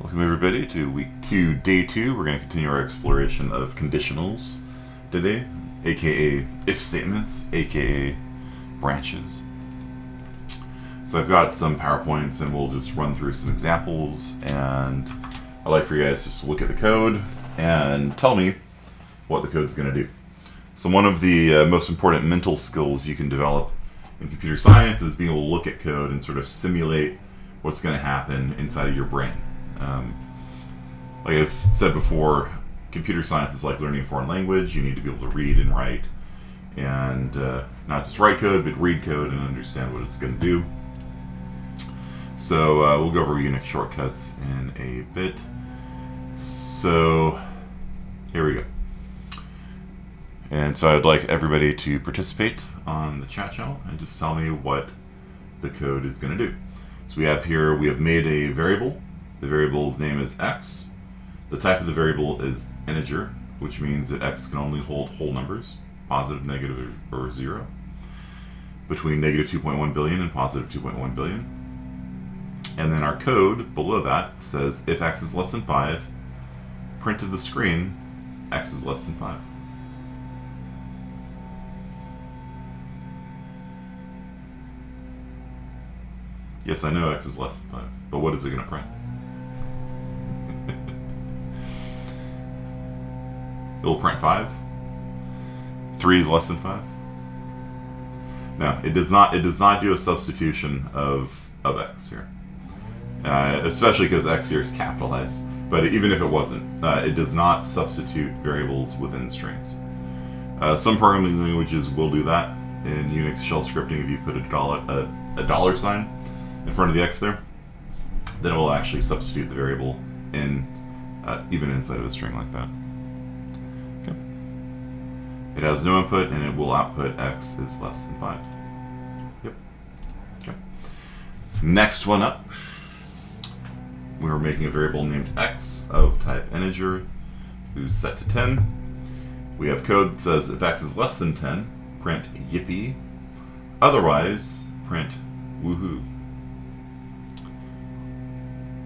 Welcome everybody to week 2, day 2. We're going to continue our exploration of conditionals today, aka if statements, aka branches. So I've got some PowerPoints and we'll just run through some examples, and I'd like for you guys just to look at the code and tell me what the code's going to do. So one of the most important mental skills you can develop in computer science is being able to look at code and sort of simulate what's going to happen inside of your brain. Like I've said before, computer science is like learning a foreign language. You need to be able to read and write, and not just write code, but read code and understand what it's going to do. So we'll go over Unix shortcuts in a bit. So here we go. And so I'd like everybody to participate on the chat channel and just tell me what the code is going to do. So we have made a variable. The variable's name is x. The type of the variable is integer, which means that x can only hold whole numbers, positive, negative, or 0, between negative 2.1 billion and positive 2.1 billion. And then our code below that says if x is less than 5, print to the screen x is less than 5. Yes, I know x is less than 5, but what is it going to print? It'll print 5. 3 is less than 5. No, it does not do a substitution of x here, especially because x here is capitalized. But even if it wasn't, it does not substitute variables within strings. Some programming languages will do that. In Unix shell scripting, if you put a dollar sign in front of the x there, then it will actually substitute the variable in even inside of a string like that. Okay. It has no input, and it will output x is less than 5. Yep. Okay. Next one up, we're making a variable named x of type integer, who's set to 10. We have code that says if x is less than 10, print yippee. Otherwise, print woohoo.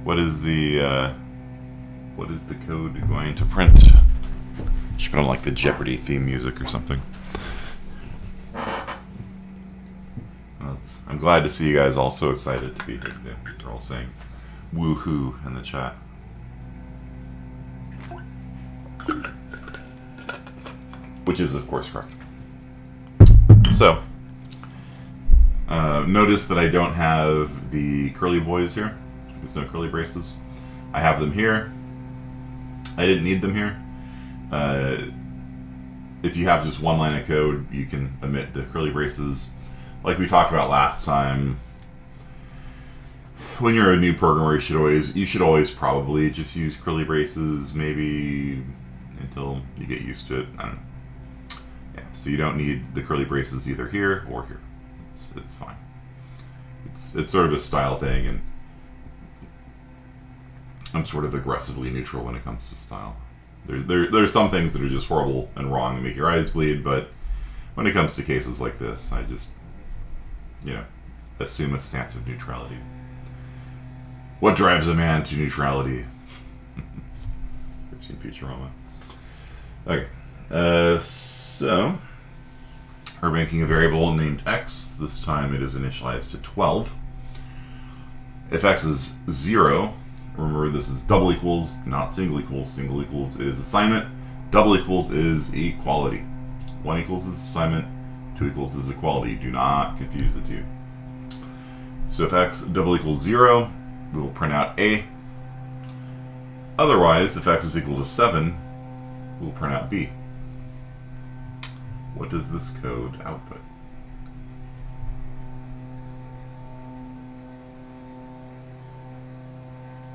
What is the code going to print? Should put on like the Jeopardy theme music or something. I'm glad to see you guys all so excited to be here today. They're all saying woohoo in the chat. Which is of course correct. So notice that I don't have the curly boys here. There's no curly braces. I have them here. I didn't need them here. If you have just one line of code, you can omit the curly braces. Like we talked about last time, when you're a new programmer, you should always probably just use curly braces, maybe until you get used to it. I don't know. Yeah, so you don't need the curly braces either here or here. It's fine. It's sort of a style thing, and I'm sort of aggressively neutral when it comes to style. There's some things that are just horrible and wrong and make your eyes bleed, but when it comes to cases like this, I just, assume a stance of neutrality. What drives a man to neutrality? I've seen Futurama. Okay, so we're making a variable named x. This time it is initialized to 12. If x is 0, remember this is double equals, not single equals. Single equals is assignment. Double equals is equality. 1 equals is assignment. 2 equals is equality. Do not confuse the two. So if x double equals 0, we will print out A. Otherwise, if x is equal to 7, we'll print out B. What does this code output?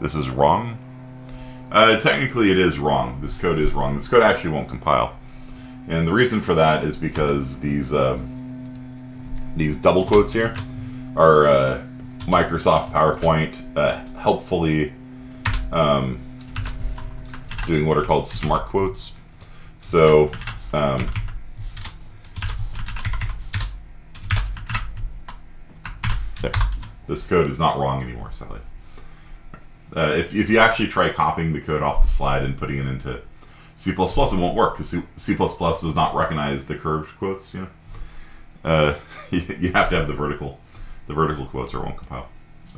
This is wrong. Technically it is wrong. This code is wrong. This code actually won't compile. And the reason for that is because these double quotes here are Microsoft PowerPoint helpfully doing what are called smart quotes. So there. This code is not wrong anymore, sadly. If you actually try copying the code off the slide and putting it into C++, it won't work because C++ does not recognize the curved quotes. You have to have the vertical quotes or it won't compile.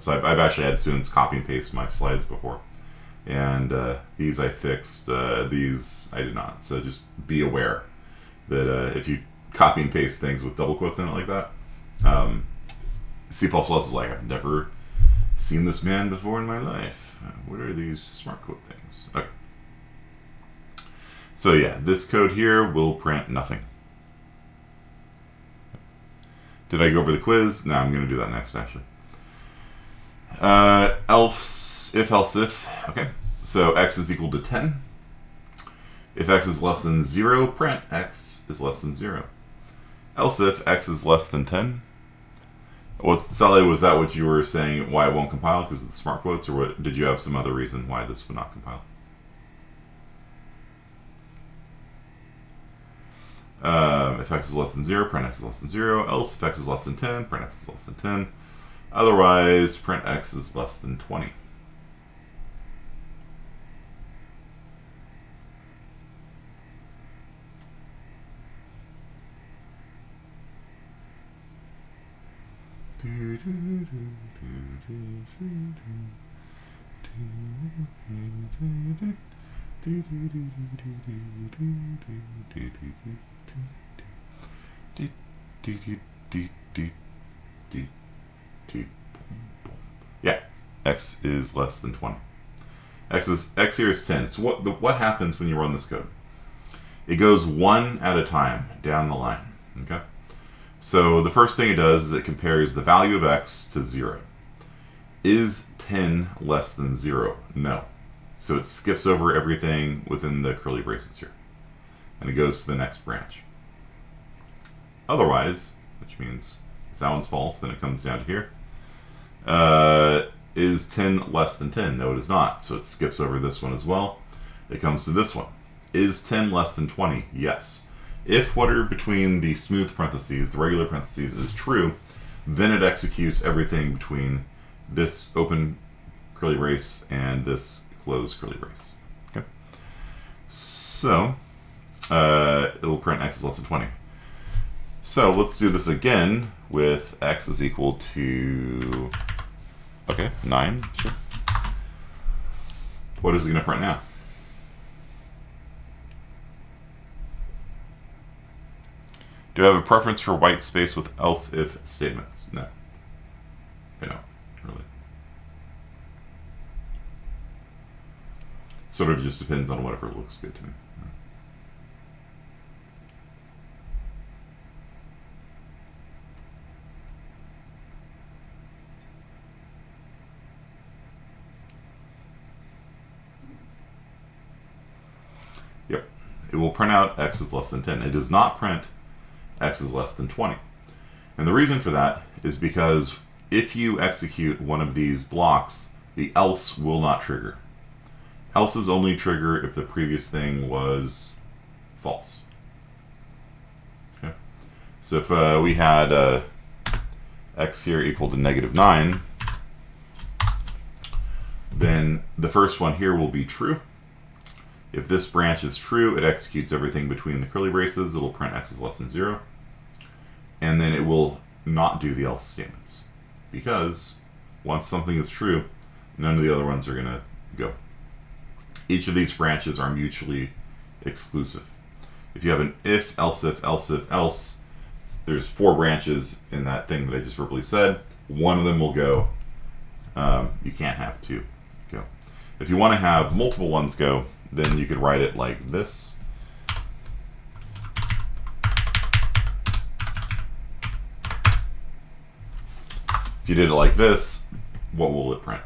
So I've actually had students copy and paste my slides before, and these I fixed. These I did not. So just be aware that if you copy and paste things with double quotes in it like that, C++ is like, I've never seen this man before in my life. What are these smart quote things? Okay. So yeah, this code here will print nothing. Did I go over the quiz? No, I'm going to do that next, actually. Else if. Okay. So x is equal to 10. If x is less than 0, print x is less than 0. Else if x is less than 10. Sally, was that what you were saying, why it won't compile? Because of the smart quotes? Or did you have some other reason why this would not compile? If x is less than 0, print x is less than 0. Else if x is less than 10, print x is less than 10. Otherwise, print x is less than 20. Yeah, x is less than 20. X here is 10. So what happens when you run this code? It goes one at a time down the line. Okay. So the first thing it does is it compares the value of x to 0. Is 10 less than 0? No. So it skips over everything within the curly braces here. And it goes to the next branch. Otherwise, which means if that one's false, then it comes down to here. Is 10 less than 10? No, it is not. So it skips over this one as well. It comes to this one. Is 10 less than 20? Yes. If what are between the smooth parentheses, the regular parentheses, is true, then it executes everything between this open curly brace and this closed curly brace. Okay. So it'll print x is less than 20. So let's do this again with x is equal to, okay, 9. Sure. What is it going to print now? Do you have a preference for white space with else-if statements? No. I don't, really. Sort of just depends on whatever looks good to me. Yep. It will print out x is less than 10. It does not print x is less than 20. And the reason for that is because if you execute one of these blocks, the else will not trigger. Else's only trigger if the previous thing was false. Okay. So if we had x here equal to -9, then the first one here will be true. If this branch is true, it executes everything between the curly braces. It'll print x is less than 0. And then it will not do the else statements. Because once something is true, none of the other ones are going to go. Each of these branches are mutually exclusive. If you have an if, else if, else if, else, there's 4 branches in that thing that I just verbally said. One of them will go. You can't have 2 go. If you want to have multiple ones go, then you could write it like this. If you did it like this, what will it print?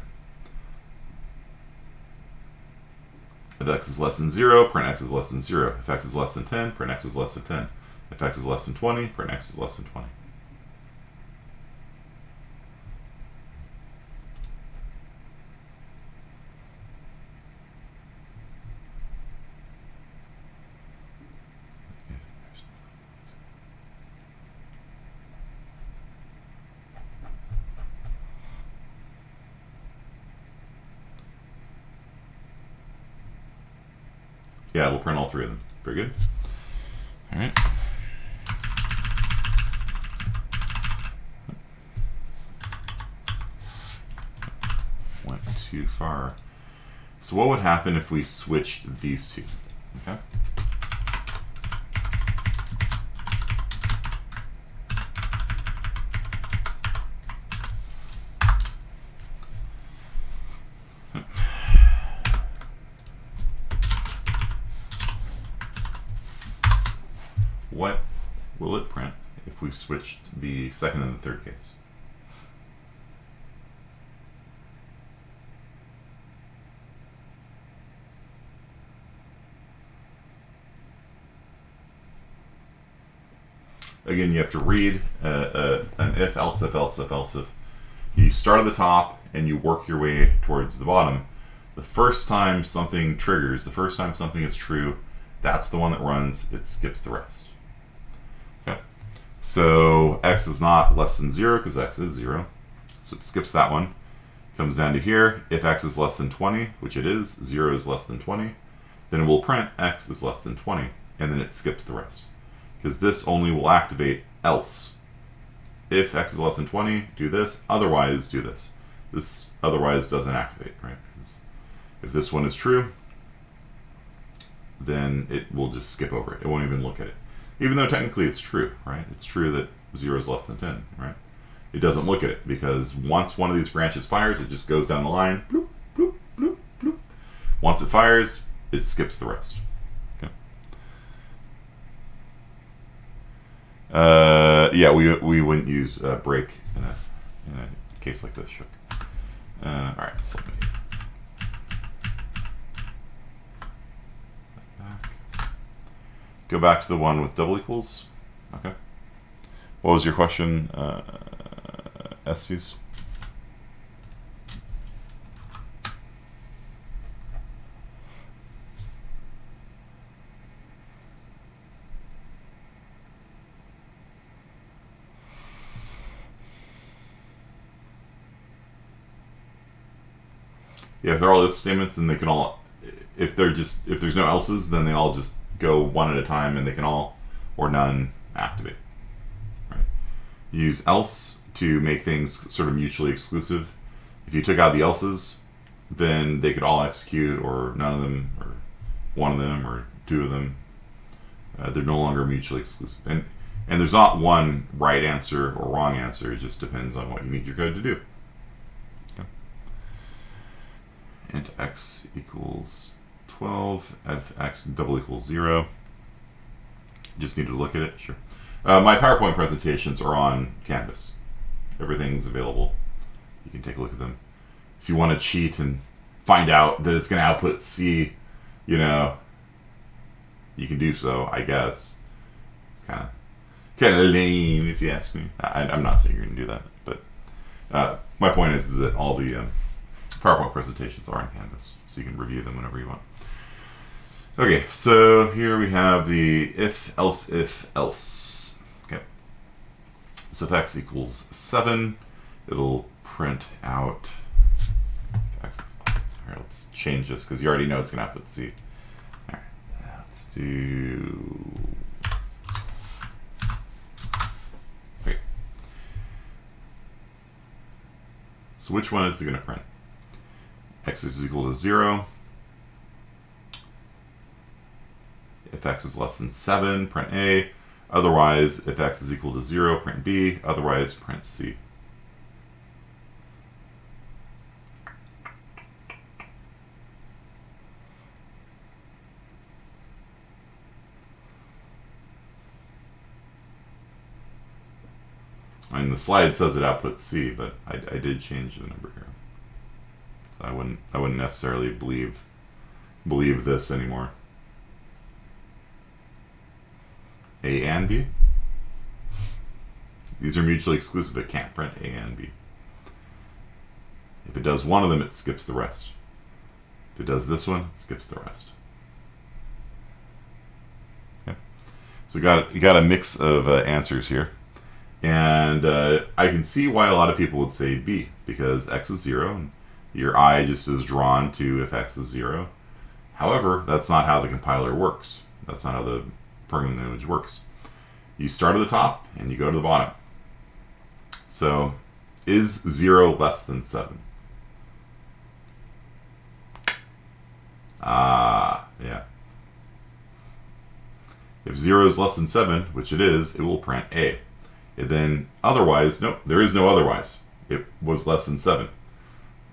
If x is less than 0, print x is less than 0. If x is less than 10, print x is less than 10. If x is less than 20, print x is less than 20. Yeah, we'll print all three of them. Very good. All right. Went too far. So what would happen if we switched these two? Okay. What will it print if we switched the second and the third case? Again, you have to read an if, else, if, else, if, else, if. You start at the top and you work your way towards the bottom. The first time something triggers, the first time something is true, that's the one that runs. It skips the rest. Okay. So x is not less than 0 because x is 0. So it skips that one. Comes down to here. If x is less than 20, which it is, 0 is less than 20, then it will print x is less than 20, and then it skips the rest. Because this only will activate else. If x is less than 20, do this. Otherwise, do this. This otherwise doesn't activate, right? If this one is true, then it will just skip over it. It won't even look at it. Even though technically it's true, right? It's true that 0 is less than 10, right? It doesn't look at it because once one of these branches fires, it just goes down the line. Bloop, bloop, bloop, bloop. Once it fires, it skips the rest. Okay. Yeah, we wouldn't use break in a case like this. Shook. All right, so let me go back to the one with double equals. Okay. What was your question, SCs? Yeah, if they're all if statements, then they can all, if there's no else's, then they all just go one at a time, and they can all or none activate. Right? Use else to make things sort of mutually exclusive. If you took out the else's, then they could all execute, or none of them, or one of them, or two of them. They're no longer mutually exclusive. And there's not one right answer or wrong answer. It just depends on what you need your code to do. Okay. Int x equals 12, if x double equals 0. Just need to look at it, sure. My PowerPoint presentations are on Canvas. Everything's available. You can take a look at them. If you want to cheat and find out that it's going to output C, you know, you can do so, I guess. Kind of lame, if you ask me. I'm not saying you're going to do that, but my point is that all the PowerPoint presentations are on Canvas, so you can review them whenever you want. Okay, so here we have the if, else. Okay. So if x equals 7, it'll print out if x is less than 7. All right, let's change this because you already know it's going to output C. All right, let's do. Okay. So which one is it going to print? X is equal to 0. If x is less than 7, print A. Otherwise, if x is equal to 0, print B. Otherwise, print C. I mean, the slide says it outputs C, but I did change the number here. So I wouldn't necessarily believe this anymore. A and B. These are mutually exclusive. It can't print A and B. If it does one of them, it skips the rest. If it does this one, it skips the rest. Okay. So you got a mix of answers here. And I can see why a lot of people would say B, because x is 0, and your eye just is drawn to if x is 0. However, that's not how the compiler works. That's not how the programming language works. You start at the top and you go to the bottom. So, is 0 less than 7? Yeah. If 0 is less than 7, which it is, it will print A. And then otherwise, nope, there is no otherwise. It was less than 7.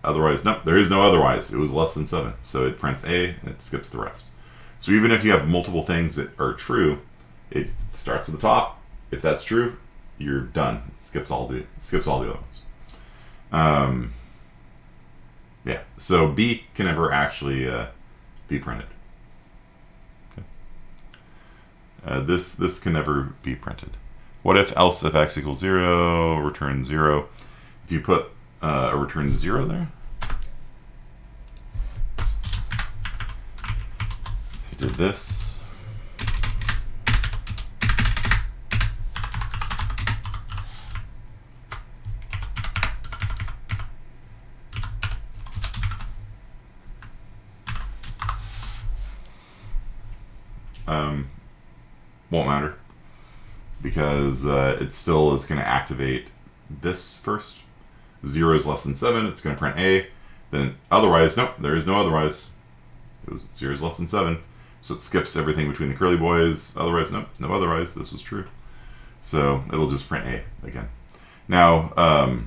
Otherwise, nope, there is no otherwise. It was less than 7. So it prints A and it skips the rest. So even if you have multiple things that are true, it starts at the top. If that's true, you're done. It skips all the other ones. Yeah. So B can never actually be printed. Okay. This can never be printed. What if else if x equals 0, return 0? If you put a return 0 there, if you did this, won't matter, because it still is going to activate this first. 0 is less than 7, it's going to print A. Then otherwise, nope, there is no otherwise. It was 0 is less than 7, so it skips everything between the curly boys. Otherwise, nope, no otherwise, this was true. So it'll just print A again. Now,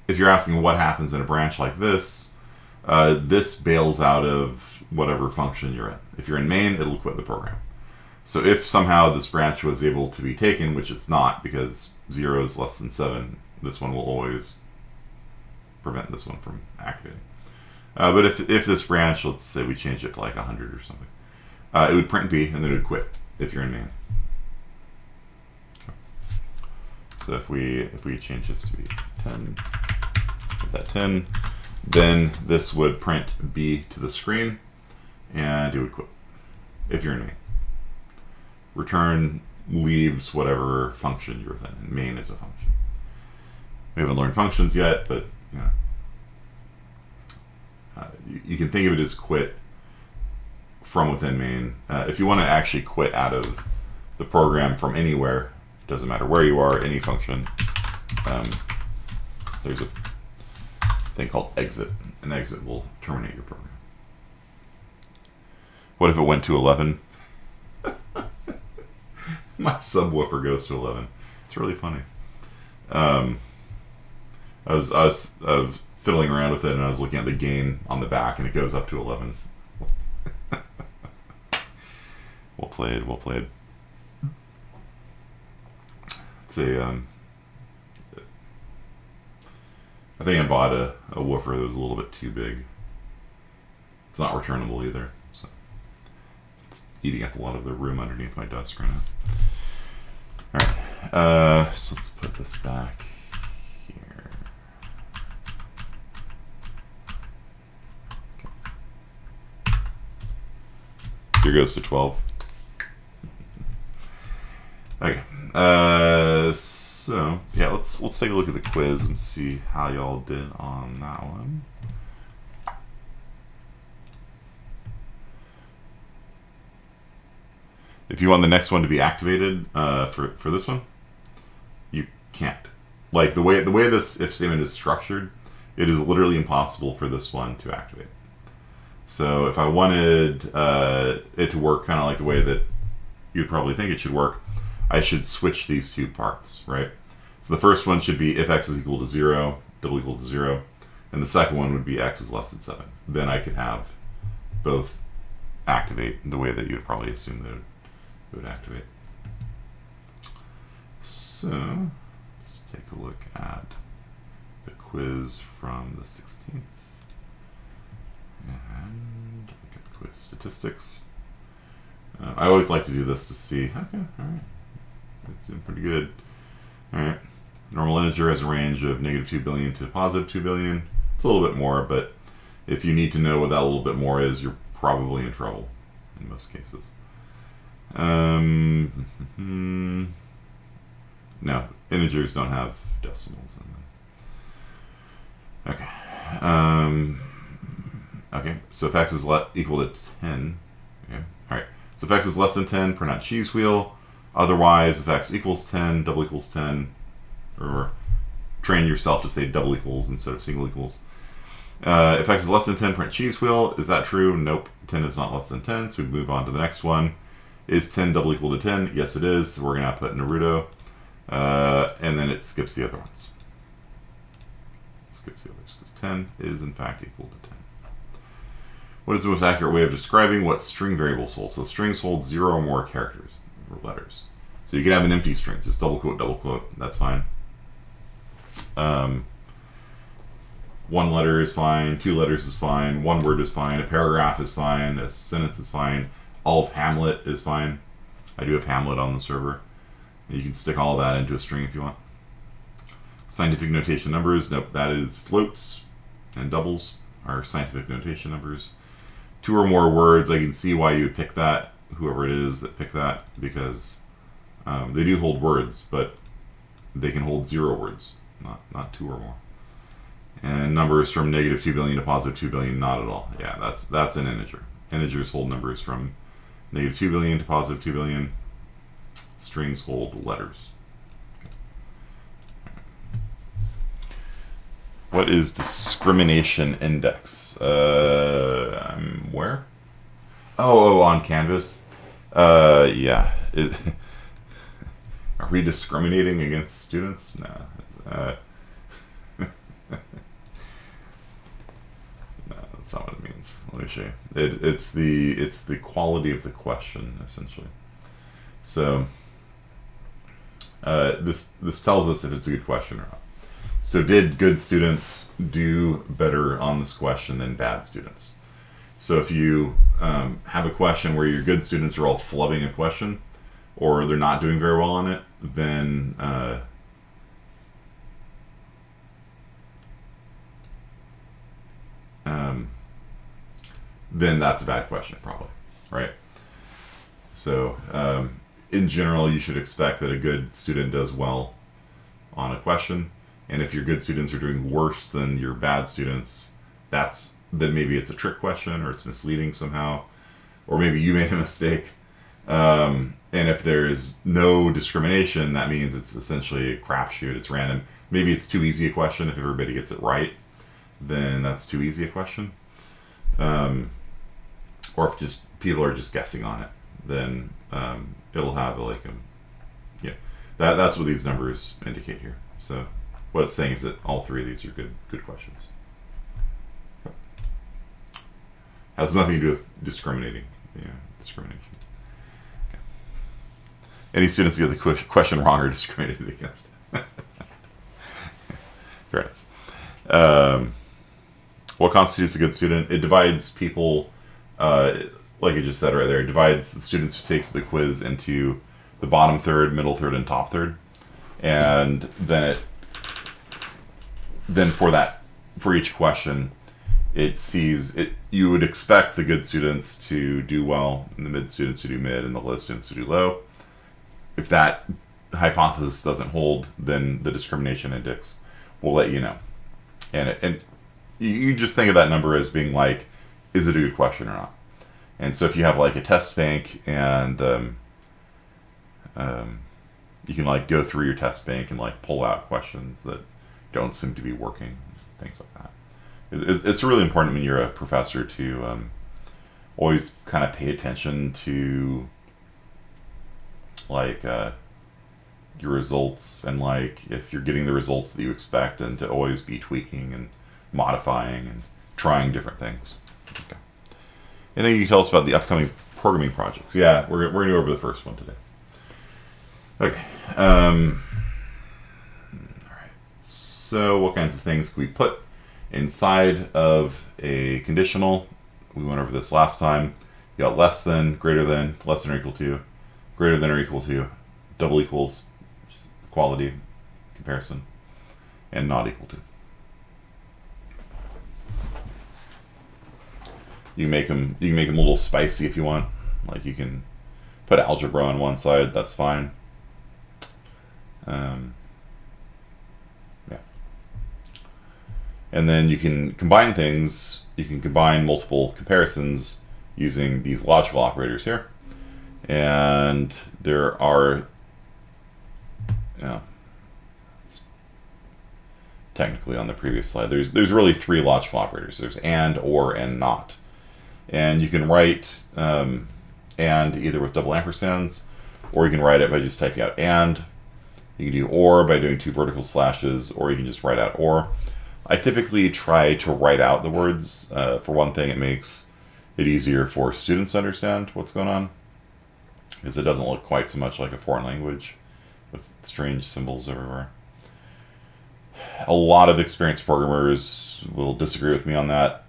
if you're asking what happens in a branch like this, this bails out of whatever function you're in. If you're in main, it'll quit the program. So if somehow this branch was able to be taken, which it's not because 0 is less than 7, this one will always prevent this one from activating. But if this branch, let's say we change it to like 100 or something, it would print B and then it would quit if you're in main. Okay. So if we change this to be 10, put that 10, then this would print B to the screen and it would quit if you're in main. Return leaves whatever function you're within, and main is a function. We haven't learned functions yet, but you know, you can think of it as quit from within main. If you want to actually quit out of the program from anywhere, doesn't matter where you are, any function, there's a thing called exit. An exit will terminate your program. What if it went to 11? My subwoofer goes to 11. It's really funny. I was fiddling around with it, and I was looking at the gain on the back, and it goes up to 11. Well played, well played. It's a, I think I bought a woofer that was a little bit too big. It's not returnable either, so it's eating up a lot of the room underneath my desk right now. Alright, so let's put this back here. Okay. Here goes to 12. Okay, so yeah, let's take a look at the quiz and see how y'all did on that one. If you want the next one to be activated for this one, you can't. Like the way this if statement is structured, it is literally impossible for this one to activate. So if I wanted it to work kind of like the way that you'd probably think it should work, I should switch these two parts, right? So the first one should be if x is equal to 0, double equal to 0, and the second one would be x is less than 7. Then I could have both activate the way that you would probably assume that it would activate. So let's take a look at the quiz from the 16th. And look at the quiz statistics. I always like to do this to see, okay, alright, it's doing pretty good. Alright, normal integer has a range of negative 2 billion to positive 2 billion. It's a little bit more, but if you need to know what that little bit more is, you're probably in trouble in most cases. No, integers don't have decimals in them. Okay. Okay, so if x is equal to 10, okay, all right. So if x is less than 10, print out cheese wheel. Otherwise, if x equals 10, double equals 10, or train yourself to say double equals instead of single equals. If x is less than 10, print cheese wheel. Is that true? Nope. 10 is not less than 10, so we move on to the next one. Is 10 double equal to 10? Yes, it is. So we're going to put Naruto. And then it skips the other ones. Skips the others, because 10 is in fact equal to 10. What is the most accurate way of describing what string variables hold? So strings hold 0 or more characters or letters. So you can have an empty string, just double quote, that's fine. 1 letter is fine, 2 letters is fine, 1 word is fine, a paragraph is fine, a sentence is fine, all of Hamlet is fine. I do have Hamlet on the server. You can stick all of that into a string if you want. Scientific notation numbers, nope, that is floats and doubles are scientific notation numbers. 2 or more words, I can see why you would pick that, whoever it is that picked that, because they do hold words, but they can hold 0 words, not 2 or more. And numbers from negative 2 billion to positive 2 billion, not at all. Yeah, that's an integer. Integers hold numbers from negative 2 billion to positive 2 billion. Strings hold letters. What is discrimination index? Where? Oh, on Canvas. Yeah. Are we discriminating against students? No. No, that's not what it means. Let me show you. It's the quality of the question, essentially. So this tells us if it's a good question or not. So did good students do better on this question than bad students? So if you have a question where your good students are all flubbing a question, or they're not doing very well on it, then that's a bad question, probably, right? So in general, you should expect that a good student does well on a question. And if your good students are doing worse than your bad students, then maybe it's a trick question, or it's misleading somehow, or maybe you made a mistake. And if there's no discrimination, that means it's essentially a crapshoot. It's random. Maybe it's too easy a question. If everybody gets it right, then that's too easy a question. Or if just people are just guessing on it, then it'll have that's what these numbers indicate here. So what it's saying is that all 3 of these are good questions. Has nothing to do with discriminating. Discrimination. Okay. Any students get the question wrong or discriminated against? Fair enough. What constitutes a good student? It divides people, like I just said right there, it divides the students who takes the quiz into the bottom third, middle third, and top third. And then for each question, it sees it. You would expect the good students to do well, and the mid students to do mid, and the low students to do low. If that hypothesis doesn't hold, then the discrimination index will let you know. And you just think of that number as being like, is it a good question or not? And so if you have like a test bank, and you can like go through your test bank and like pull out questions that don't seem to be working, things like that. It's really important when you're a professor to always kind of pay attention to like your results, and like if you're getting the results that you expect, and to always be tweaking and modifying and trying different things. Okay. And then you can tell us about the upcoming programming projects. Yeah, we're going to go over the first one today. Okay. All right. So what kinds of things can we put inside of a conditional? We went over this last time. You got less than, greater than, less than or equal to, greater than or equal to, double equals, which is equality, comparison, and not equal to. You can make them a little spicy if you want. Like you can put algebra on one side, that's fine. Yeah. And then you can combine things. You can combine multiple comparisons using these logical operators here. And there are, it's technically on the previous slide, there's really three logical operators. There's and, or, and not. And you can write and either with double ampersands, or you can write it by just typing out and. You can do or by doing two vertical slashes, or you can just write out or. I typically try to write out the words. For one thing, it makes it easier for students to understand what's going on, because it doesn't look quite so much like a foreign language with strange symbols everywhere. A lot of experienced programmers will disagree with me on that.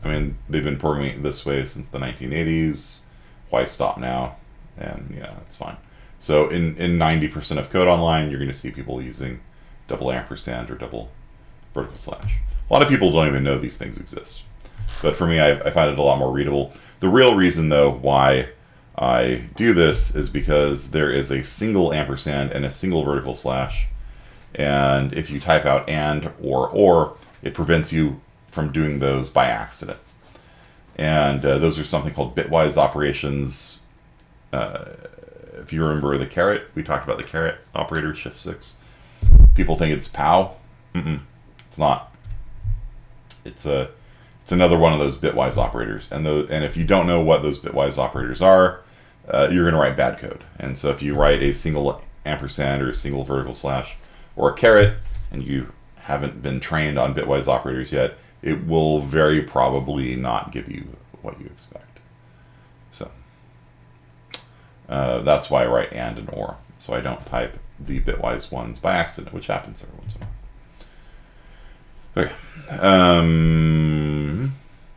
I mean, they've been programming this way since the 1980s. Why stop now? And yeah, it's fine. So in 90% of code online, you're going to see people using double ampersand or double vertical slash. A lot of people don't even know these things exist. But for me, I find it a lot more readable. The real reason, though, why I do this is because there is a single ampersand and a single vertical slash. And if you type out and or, it prevents you from doing those by accident. And those are something called bitwise operations. If you remember the caret, we talked about the caret operator, shift 6. People think it's POW. It's not. It's another one of those bitwise operators. And if you don't know what those bitwise operators are, you're going to write bad code. And so if you write a single ampersand or a single vertical slash or a caret, and you haven't been trained on bitwise operators yet, it will very probably not give you what you expect. So that's why I write and or. So I don't type the bitwise ones by accident, which happens every once in a while.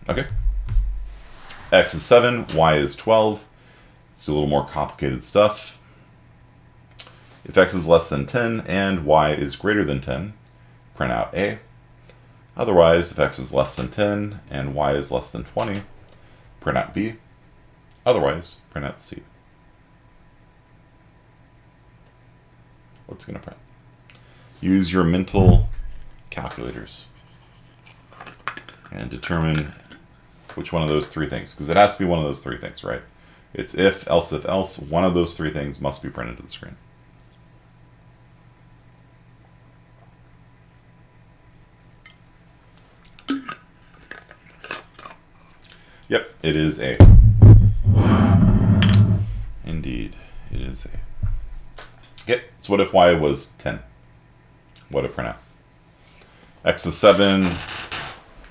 Okay. X is 7, Y is 12. Let's do a little more complicated stuff. If X is less than 10 and Y is greater than 10, print out A. Otherwise, if X is less than 10 and Y is less than 20, print out B. Otherwise, print out C. What's going to print? Use your mental calculators and determine which one of those three things, because it has to be one of those three things, right? It's if else, one of those three things must be printed to the screen. Yep, it is A. Indeed, it is A. Okay, so what if Y was 10? What would it print out? X is 7,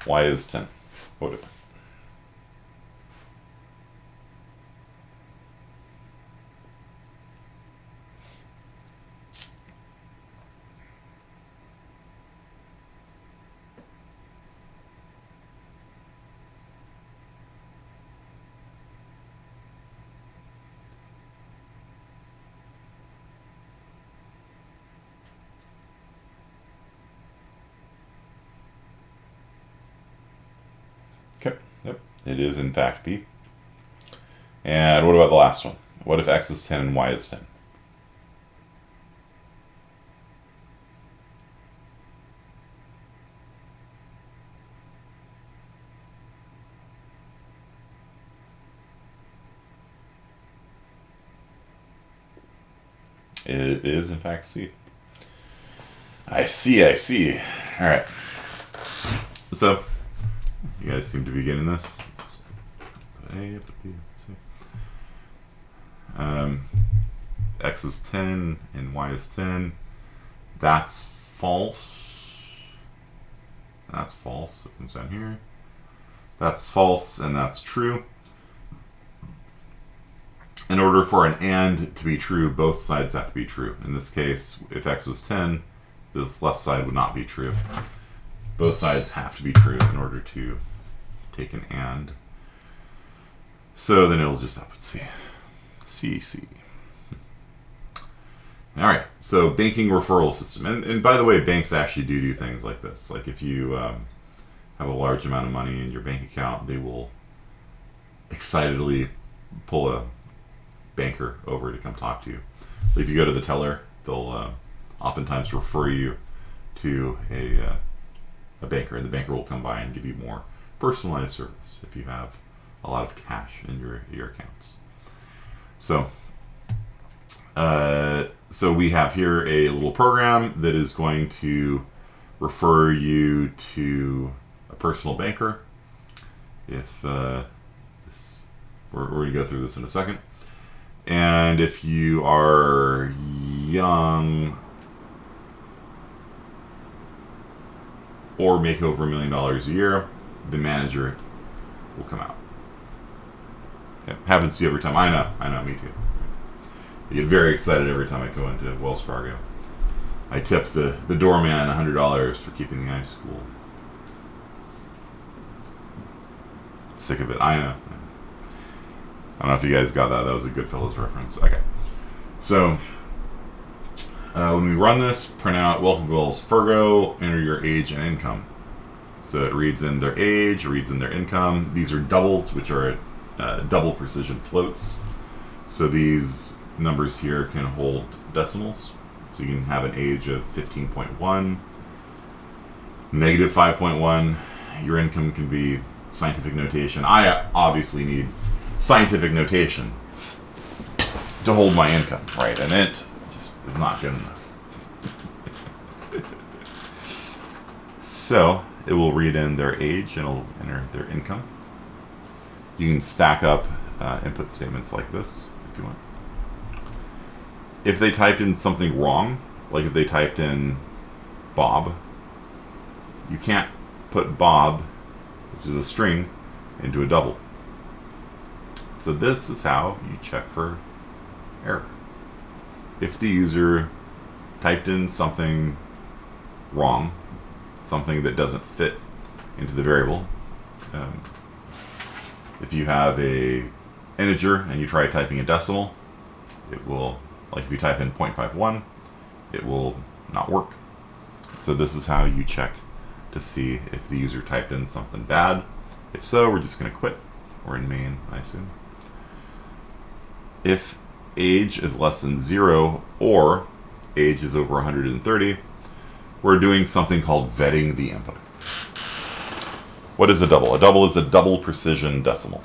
Y is 10. What would it print? Okay, yep, it is in fact B. And what about the last one? What if X is 10 and Y is 10? It is in fact C. I see. All right. So, you guys seem to be getting this. X is 10 and Y is 10. That's false. That's false. It comes down here. That's false and that's true. In order for an and to be true, both sides have to be true. In this case, if X was 10, this left side would not be true. Both sides have to be true in order to take an and. So then it'll just up at C. C. All right, so banking referral system. And by the way, banks actually do things like this. Like if you have a large amount of money in your bank account, they will excitedly pull a banker over to come talk to you. If you go to the teller, they'll oftentimes refer you to a a banker, and the banker will come by and give you more personalized service if you have a lot of cash in your accounts. So, so we have here a little program that is going to refer you to a personal banker. If we're going to go through this in a second. And if you are young or make over $1 million a year, the manager will come out. Okay. Happens to you every time. I know, me too. I get very excited every time I go into Wells Fargo. I tip the doorman $100 for keeping the ice cool. Sick of it. I know. I don't know if you guys got that. That was a Goodfellas reference. Okay. So, when we run this, print out Welcome to Wells Fargo, enter your age and income. So it reads in their age, reads in their income. These are doubles, which are double precision floats. So these numbers here can hold decimals. So you can have an age of 15.1, negative 5.1. Your income can be scientific notation. I obviously need scientific notation to hold my income, right? And it just is not good enough. So it will read in their age and it'll enter their income. You can stack up input statements like this if you want. If they typed in something wrong, like if they typed in Bob, you can't put Bob, which is a string, into a double. So this is how you check for error. If the user typed in something wrong, something that doesn't fit into the variable, if you have a integer and you try typing a decimal, it will, like if you type in 0.51, it will not work. So this is how you check to see if the user typed in something bad. If so, we're just going to quit. We're in main, I assume. If age is less than 0 or age is over 130, we're doing something called vetting the input. What is a double? A double is a double precision decimal.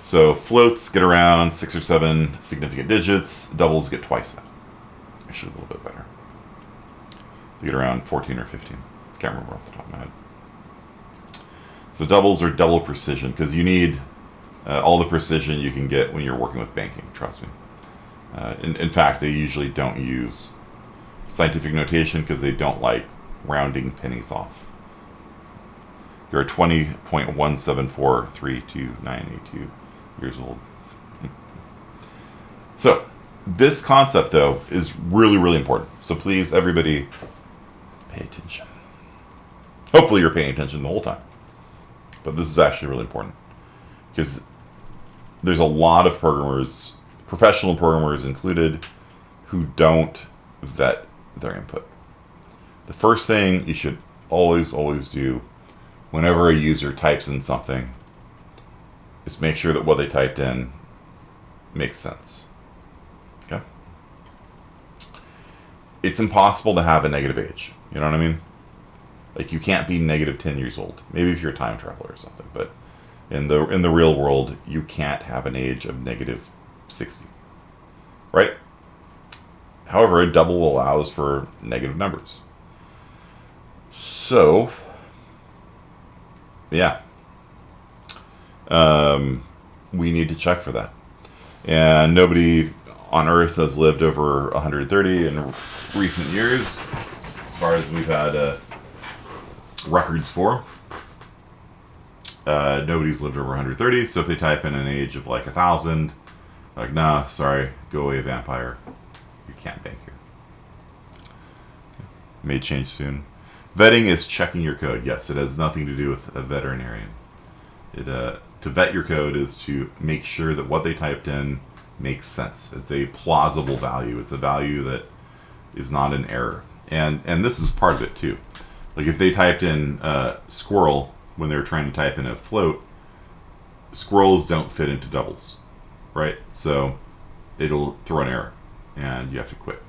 So floats get around 6 or 7 significant digits. Doubles get twice that. Actually, a little bit better. They get around 14 or 15. Can't remember off the top of my head. So doubles are double precision because you need all the precision you can get when you're working with banking, trust me. In fact, they usually don't use scientific notation because they don't like rounding pennies off. You're 20.1743292 years old. So, this concept, though, is really, really important. So please, everybody, pay attention. Hopefully you're paying attention the whole time. But this is actually really important. Because there's a lot of programmers, professional programmers included, who don't vet their input. The first thing you should always do whenever a user types in something is make sure that what they typed in makes sense. Okay? It's impossible to have a negative age. You know what I mean? Like, you can't be negative 10 years old. Maybe if you're a time traveler or something, but in the real world, you can't have an age of negative 60. Right? However, a double allows for negative numbers. So, yeah. We need to check for that. And nobody on Earth has lived over 130 in recent years, as far as we've had records for. Nobody's lived over 130, so if they type in an age of like 1,000, like, nah, sorry, go away, vampire. You can't bank here. May change soon. Vetting is checking your code. Yes, it has nothing to do with a veterinarian. To vet your code is to make sure that what they typed in makes sense. It's a plausible value. It's a value that is not an error. And this is part of it too. Like if they typed in squirrel when they were trying to type in a float, squirrels don't fit into doubles, right? So it'll throw an error, and you have to quit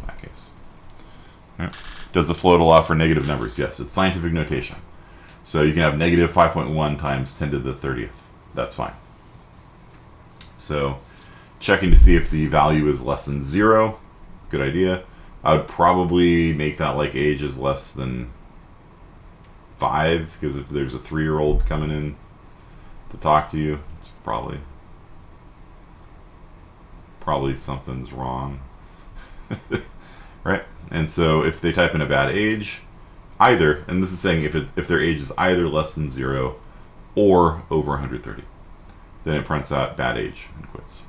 in that case. All right. Does the float allow for negative numbers? Yes, it's scientific notation. So you can have negative 5.1 times 10 to the 30th. That's fine. So checking to see if the value is less than 0. Good idea. I would probably make that like age is less than 5, because if there's a 3-year-old coming in to talk to you, it's probably something's wrong. Right? And so if they type in a bad age, either, and this is saying if their age is either less than 0 or over 130, then it prints out bad age and quits.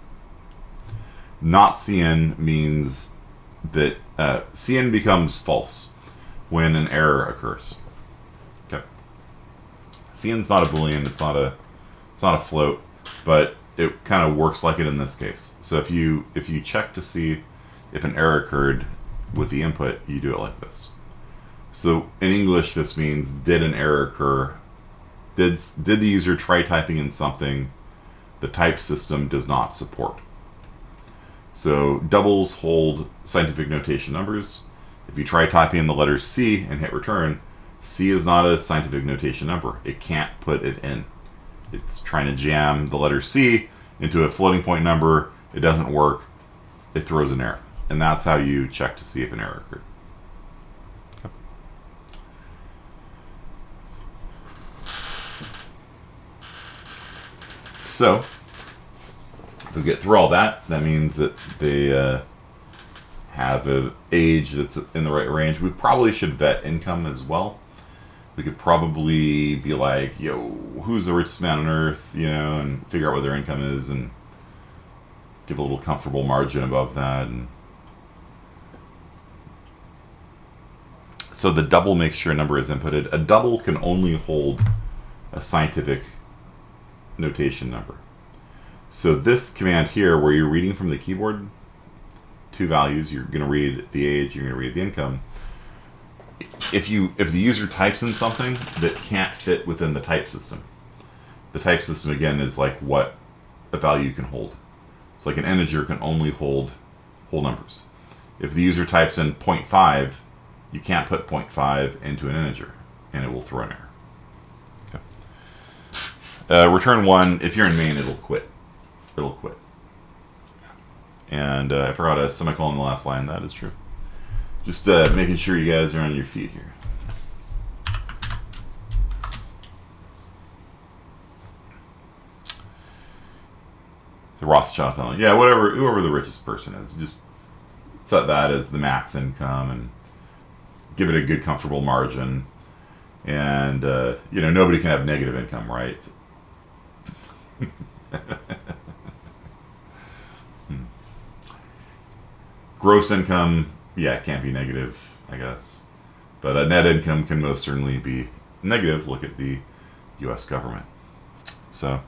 Not CN means that CN becomes false when an error occurs. Okay. CN's not a Boolean, it's not a float, but it kind of works like it in this case. So if you check to see if an error occurred with the input, you do it like this. So in English, this means, did an error occur? Did the user try typing in something the type system does not support? So doubles hold scientific notation numbers. If you try typing in the letter C and hit return, C is not a scientific notation number. It can't put it in. It's trying to jam the letter C into a floating point number. It doesn't work. It throws an error. And that's how you check to see if an error occurred. Okay. So, if we get through all that, that means that they have an age that's in the right range. We probably should vet income as well. We could probably be like, yo, who's the richest man on earth, and figure out what their income is and give a little comfortable margin above that. And so the double makes sure a number is inputted. A double can only hold a scientific notation number. So this command here, where you're reading from the keyboard, 2 values, you're going to read the age, you're going to read the income. If the user types in something that can't fit within the type system, the type system again is like what a value can hold. It's like an integer can only hold whole numbers. If the user types in 0.5, you can't put 0.5 into an integer, and it will throw an error. Okay. Return 1. If you're in main, it'll quit. It'll quit. And I forgot a semicolon in the last line. That is true. Just making sure you guys are on your feet here. The Rothschild family. Yeah, whoever the richest person is. Just set that as the max income and give it a good, comfortable margin. And, nobody can have negative income, right? Gross income, yeah, it can't be negative, I guess. But a net income can most certainly be negative. Look at the U.S. government. So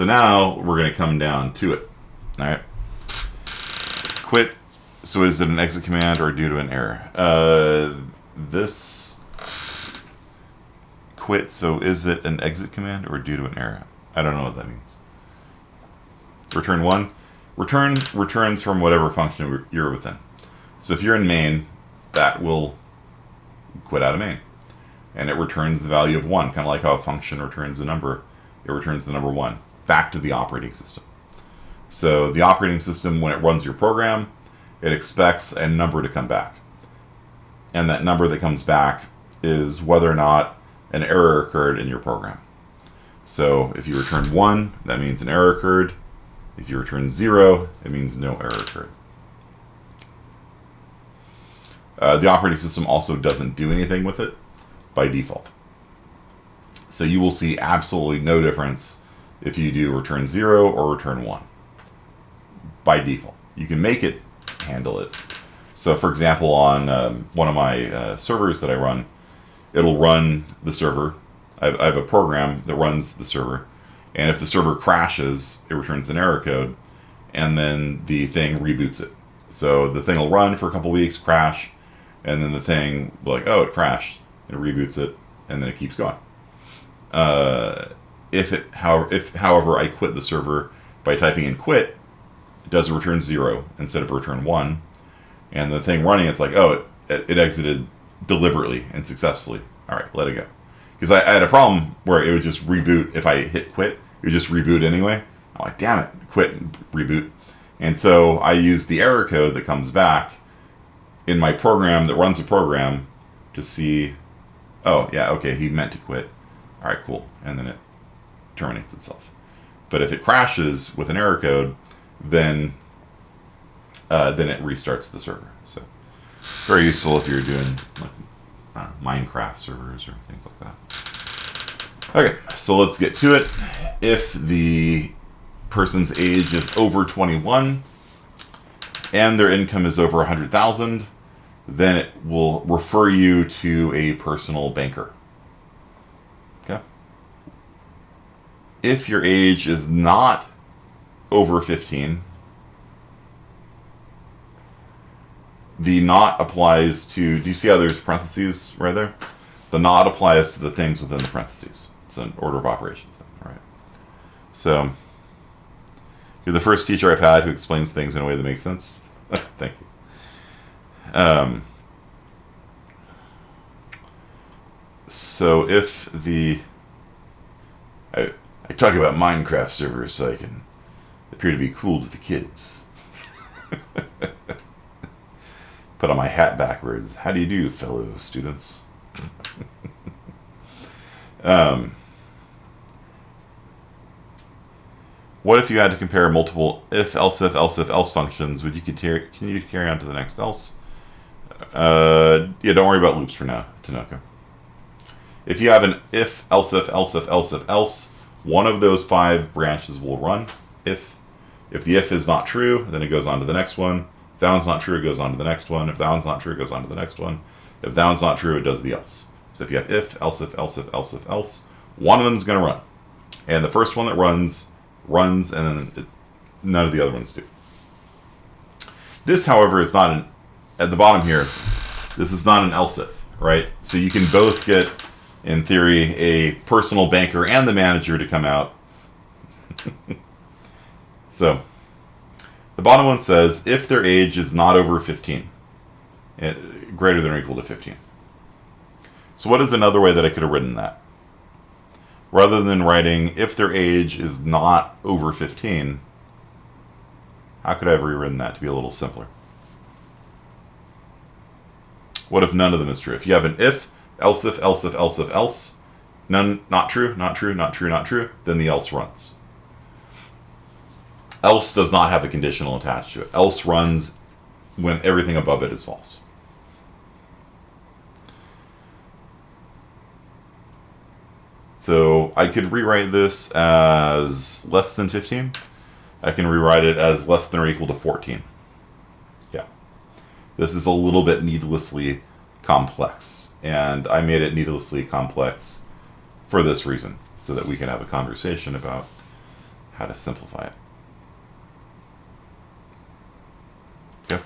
now we're going to come down to it. All right. Quit. So is it an exit command or due to an error? This quit. So is it an exit command or due to an error? I don't know what that means. Return 1. Returns from whatever function you're within. So if you're in main, that will quit out of main. And it returns the value of 1, kind of like how a function returns a number. It returns the number 1 back to the operating system. So the operating system, when it runs your program, it expects a number to come back. And that number that comes back is whether or not an error occurred in your program. So if you return 1, that means an error occurred. If you return 0, it means no error occurred. The operating system also doesn't do anything with it by default. So you will see absolutely no difference if you do return 0 or return 1 by default. You can make it handle it. So for example, on one of my servers that I run, it'll run the server. I have a program that runs the server. And if the server crashes, it returns an error code, and then the thing reboots it. So the thing will run for a couple weeks, crash, and then the thing will be like, oh, it crashed. It reboots it, and then it keeps going. If however, I quit the server by typing in quit, it does return 0 instead of return 1. And the thing running, it's like, oh, it exited deliberately and successfully. All right, let it go. Because I had a problem where it would just reboot. If I hit quit, it would just reboot anyway. I'm like, damn it, quit and reboot. And so I use the error code that comes back in my program that runs a program to see, oh, yeah, okay, he meant to quit. All right, cool. And then it terminates itself. But if it crashes with an error code, then it restarts the server. So very useful if you're doing like Minecraft servers or things like that. Okay, so let's get to it. If the person's age is over 21 and their income is over 100,000, then it will refer you to a personal banker. Okay. If your age is not over 15, the not applies to, do you see how there's parentheses right there? The not applies to the things within the parentheses. It's an order of operations thing, right? So, you're the first teacher I've had who explains things in a way that makes sense. Thank you. So if I talk about Minecraft servers so I can appear to be cool to the kids. Put on my hat backwards. How do you do, fellow students? What if you had to compare multiple if, else functions? Would you continue to carry on to the next else? Yeah, don't worry about loops for now, Tanoka. If you have an if, else, one of those 5 branches will run. If the if is not true, then it goes on to the next one. If that one's not true, it goes on to the next one. If that one's not true, it goes on to the next one. If that one's not true, it does the else. So if you have if, else, one of them is going to run. And the first one that runs, and then none of the other ones do. This, however, is not at the bottom here, this is not an else if, right? So you can both get, in theory, a personal banker and the manager to come out. So, the bottom one says, if their age is not over 15, greater than or equal to 15. So what is another way that I could have written that? Rather than writing, if their age is not over 15, how could I have rewritten that to be a little simpler? What if none of them is true? If you have an if, else, none, not true, then the else runs. Else does not have a conditional attached to it. Else runs when everything above it is false. So I could rewrite this as less than 15. I can rewrite it as less than or equal to 14. Yeah. This is a little bit needlessly complex. And I made it needlessly complex for this reason, so that we can have a conversation about how to simplify it. Okay.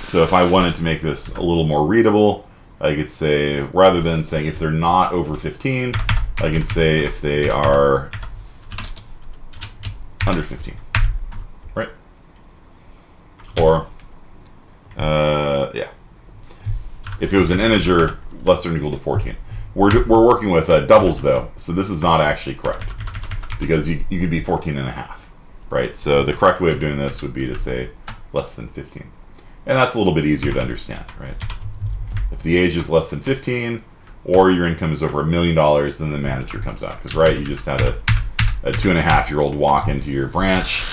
So if I wanted to make this a little more readable, I could say, rather than saying if they're not over 15, I can say if they are under 15, right? Or, yeah. If it was an integer, less than or equal to 14. We're working with doubles, though, so this is not actually correct, because you could be 14 and a half, right? So the correct way of doing this would be to say less than 15. And that's a little bit easier to understand, right? If the age is less than 15, or your income is over $1 million, then the manager comes out. Because, right, you just had a 2.5-year-old walk into your branch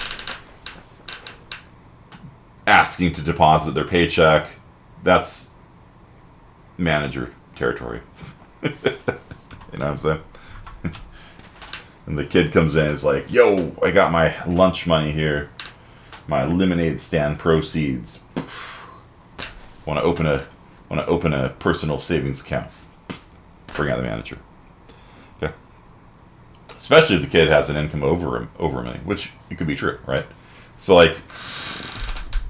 asking to deposit their paycheck. That's manager territory. You know what I'm saying? And the kid comes in and is like, yo, I got my lunch money here. My lemonade stand proceeds. Want to open a personal savings account. Bring out the manager. Okay. Especially if the kid has an income over $1 million, which it could be true, right? So, like,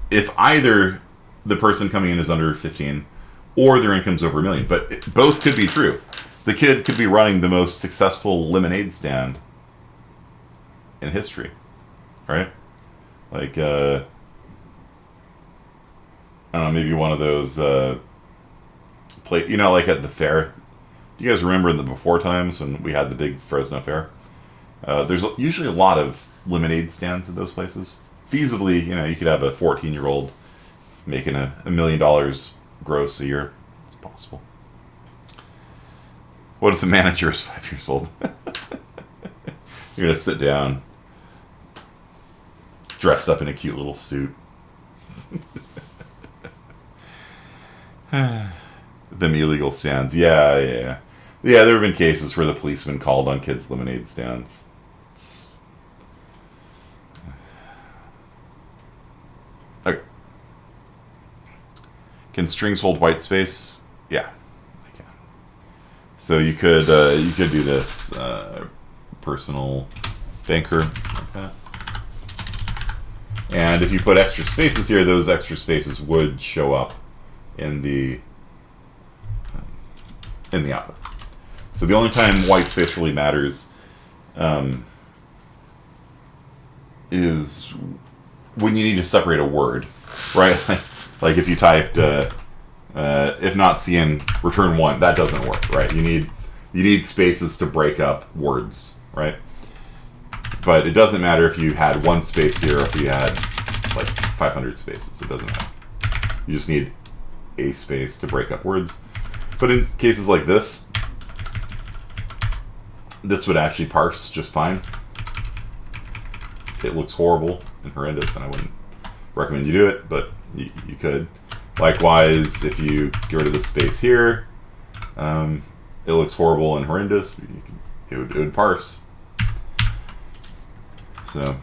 if either the person coming in is under 15 or their income's over $1 million, but both could be true. The kid could be running the most successful lemonade stand in history, right? Like, I don't know, maybe one of those like at the fair. Do you guys remember in the before times when we had the big Fresno fair? There's usually a lot of lemonade stands at those places. Feasibly, you could have a 14-year-old making $1 million gross a year. It's possible. What if the manager is 5 years old? You're going to sit down, dressed up in a cute little suit. Them illegal stands. Yeah. Yeah, there have been cases where the policeman called on kids' lemonade stands. Okay. Can strings hold white space? Yeah, they can. So you could do this personal banker like that. And if you put extra spaces here, those extra spaces would show up in the output. So the only time white space really matters is when you need to separate a word, right? Like if you typed if not cn return 1, that doesn't work, right? You need spaces to break up words, right? But it doesn't matter if you had one space here or if you had like 500 spaces. It doesn't matter. You just need a space to break up words. But in cases like this would actually parse just fine. It looks horrible and horrendous, and I wouldn't recommend you do it, but you could. Likewise, if you get rid of the space here, it looks horrible and horrendous. It would parse. So,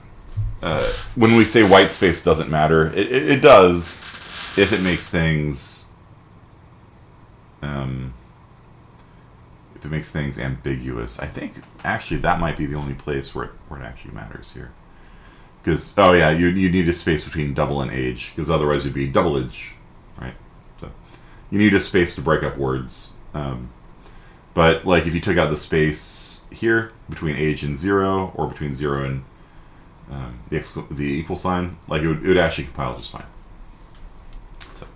when we say white space doesn't matter, it does if it makes things ambiguous. I think actually that might be the only place where it actually matters here. Because you need a space between double and age, because otherwise it'd be double age, right? So you need a space to break up words. But like if you took out the space here between age and 0, or between 0 and the equal sign, like it would actually compile just fine. So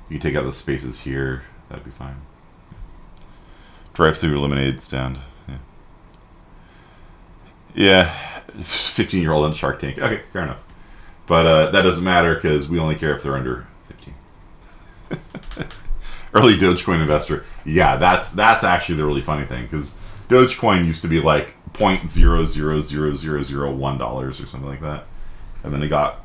you can take out the spaces here, that'd be fine. Drive-through lemonade stand. Yeah, 15-year-old on Shark Tank. Okay, fair enough. But that doesn't matter because we only care if they're under 15. Early Dogecoin investor. Yeah, that's actually the really funny thing, because Dogecoin used to be like $0.000001 or something like that, and then it got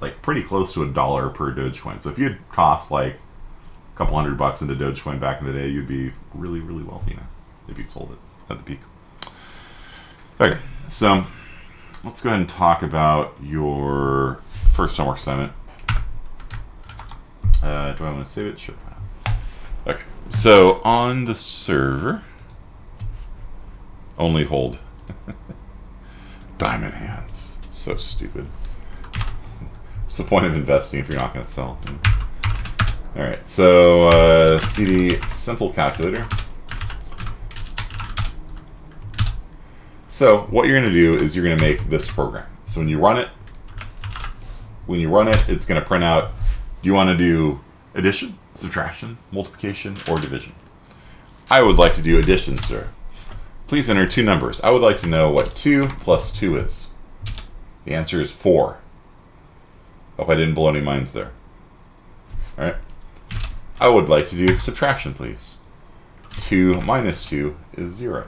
like pretty close to $1 per Dogecoin. So if you'd tossed like a couple $100 into Dogecoin back in the day, you'd be really, really wealthy now if you'd sold it at the peak. Okay, so let's go ahead and talk about your first homework assignment. Do I want to save it? Sure. Okay, so on the server, only hold diamond hands. So stupid. What's the point of investing if you're not going to sell? Alright, so CD simple calculator. So what you're going to do is you're going to make this program. So when you run it, it's going to print out, do you want to do addition, subtraction, multiplication, or division? I would like to do addition, sir. Please enter two numbers. I would like to know what 2 plus 2 is. The answer is 4. Hope I didn't blow any minds there. Alright. I would like to do subtraction, please. 2 minus 2 is 0.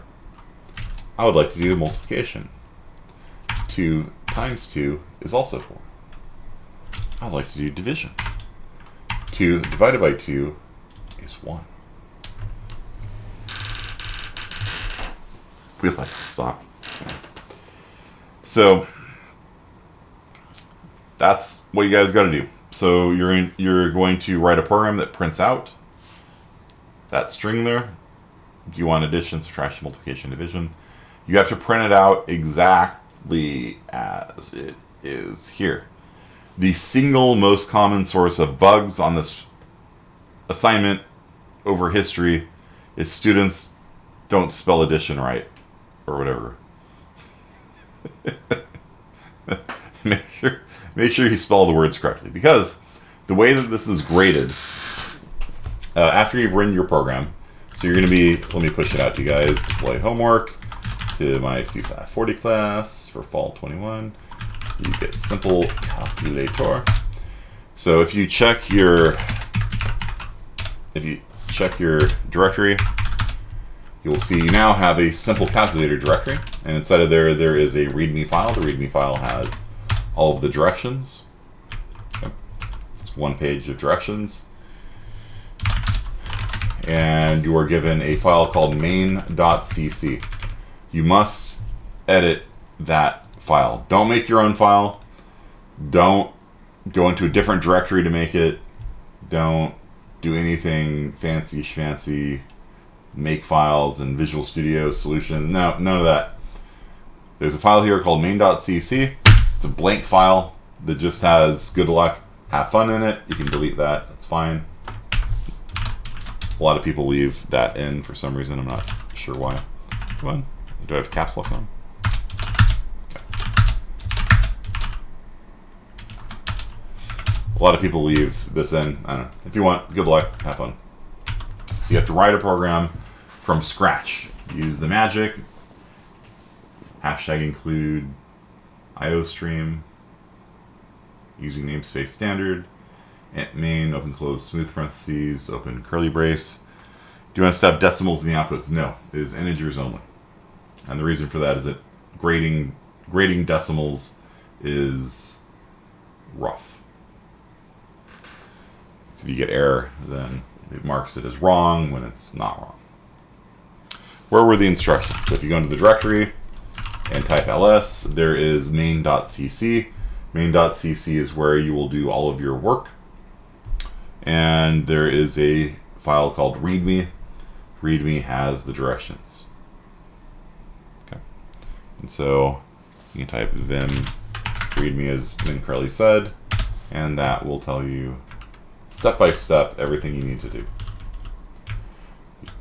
I would like to do multiplication. 2 times 2 is also 4. I would like to do division. 2 divided by 2 is 1. We'd like to stop. So that's what you guys got to do. So you're going to write a program that prints out that string there. Do you want addition, subtraction, multiplication, division? You have to print it out exactly as it is here. The single most common source of bugs on this assignment over history is students don't spell addition right, or whatever. make sure you spell the words correctly, because the way that this is graded, after you've written your program, so you're going to be, let me push it out to you guys, deploy homework to my CSAT 40 class for fall 21. You get simple calculator. So if you check your directory, you'll see you now have a simple calculator directory, and inside of there is a README file. The README file has all of the directions. Okay. It's one page of directions. And you are given a file called main.cc. You must edit that file. Don't make your own file. Don't go into a different directory to make it. Don't do anything fancy schmancy, make files in Visual Studio Solution. No, none of that. There's a file here called main.cc. It's a blank file that just has good luck, have fun in it. You can delete that, that's fine. A lot of people leave that in for some reason. I'm not sure why. Come on. Do I have caps lock on? Okay. A lot of people leave this in. I don't know. If you want, good luck. Have fun. So you have to write a program from scratch. Use the magic. Hashtag include IOStream. Using namespace standard. Main, open, close, smooth parentheses, open curly brace. Do you want to stop decimals in the outputs? No, it is integers only. And the reason for that is that grading decimals is rough. So if you get error, then it marks it as wrong when it's not wrong. Where were the instructions? So if you go into the directory and type ls, there is main.cc. Main.cc is where you will do all of your work. And there is a file called README. README has the directions. Okay. And so you can type vim README as Min Crowley said, and that will tell you step by step everything you need to do.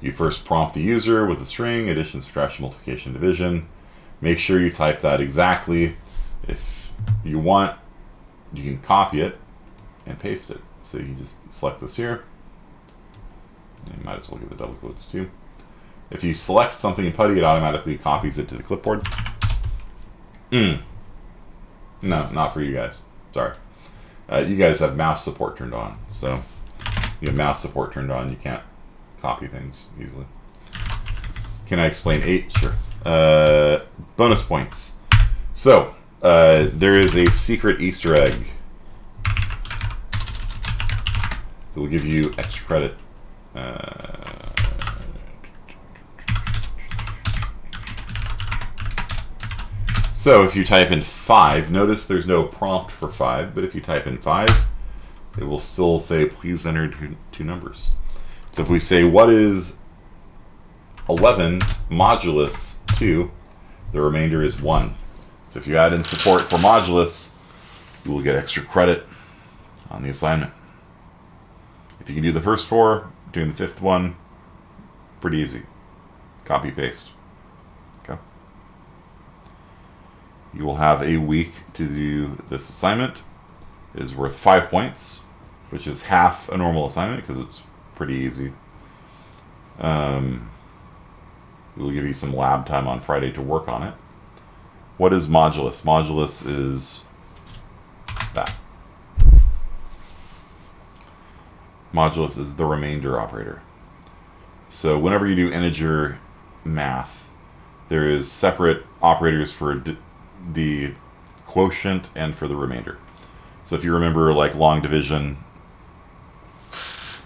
You first prompt the user with a string, addition, subtraction, multiplication, division. Make sure you type that exactly. If you want, you can copy it and paste it. So you just select this here. You might as well give the double quotes too. If you select something in PuTTY, it automatically copies it to the clipboard. No, not for you guys. Sorry. You guys have mouse support turned on. So you have mouse support turned on, you can't copy things easily. Can I explain 8? Sure. Bonus points. So there is a secret Easter egg that will give you extra credit. So if you type in 5, notice there's no prompt for 5, but if you type in 5, it will still say please enter two numbers. So if we say what is 11 modulus 2, the remainder is 1. So if you add in support for modulus, you will get extra credit on the assignment. If you can do the first 4, doing the 5th one, pretty easy. Copy, paste. Okay. You will have a week to do this assignment. It is worth 5 points, which is half a normal assignment because it's pretty easy. We'll give you some lab time on Friday to work on it. What is modulus? Modulus is that. Modulus is the remainder operator. So whenever you do integer math, there is separate operators for the quotient and for the remainder. So if you remember, like long division,